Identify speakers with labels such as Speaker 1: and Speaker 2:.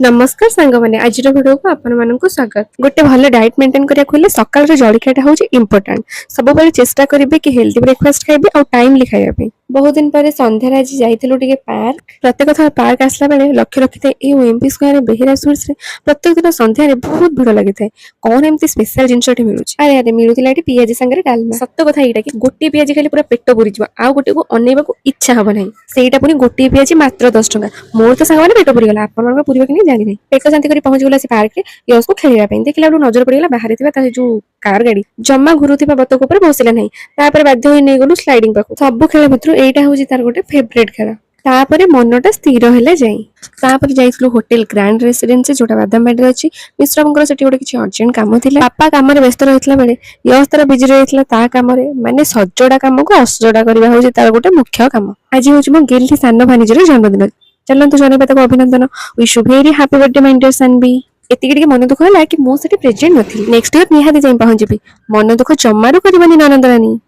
Speaker 1: नमस्कार सांग मैंने आज भिडियो को आपण स्वागत। गोटे भल डाइट मेंटेन करिया हेले सकाळ जलखियाटा हूँ इम्पोर्टाट। सब चेष्टा करेंगे कि हेल्दी ब्रेकफास्ट खाइबे और टाइमली खाइबे। बहुत दिन पर संध्यार आज जाइलु टिके पार्क। प्रत्येक थर पार्क आसला बेले लक्ष्य रखी ए ओएमपी स्क्वायर बेहेरा सुइट्स रे प्रत्येक दिन संध्यार बहुत भीड़ लगी था। कौन एमती स्पेशल जिनसटी मिलूँ? अरे अरे मिलूला ये पियाजी सांगे डालमा। सत्य कथा यहाँ कि गोटे पियाजी खाली पूरा पेट पुरी आ गोटे को अनेक इच्छा हम ना। सेटा पुणी गोटे पियाजी मात्र 10 टंका। मोर तो सांग पेट पुरीगला आप पूरी कि जानी नहीं। पेट शांति कर पहुंच गला से पार्क यश को खेलना देखला नजर पड़गला बाहर जो कार गाड़ी जमा घुरुवा बतक उपर बसिला नहीं। बाध्य होई नहीं गलु स्लाइडिंग पाखु। सब खेल भितर एटा होची तार गोटे फेवरेट खेल। तापरे मनटा स्थिर हेले जाई। तापरे जाइसलु होटल ग्रैंड रेसिडेंसी जोटा बादामबाड़ी रे अछि। मिश्रा बंकर सेठी गोटे किछि अर्जेंट काम थिला। पापा काम रे व्यस्त रहितला बेले यश तार बिजी रहितला ता काम रे माने सजोडा काम को असजोडा करबा होची तार गोटे मुख्य काम। आज होची मो गिल्टी सानो भानिजर जन्मदिन। चलंतु जनेबा ताको अभिनंदन। Wish you very happy birthday my dear सनबी। एतिके मन दुख होला कि मो सेठी प्रेजेंट नथिली। नेक्स्ट ईयर निहाती जाई पहुंचबी। मन दुख जम्मारू करबनी ननंदरानी।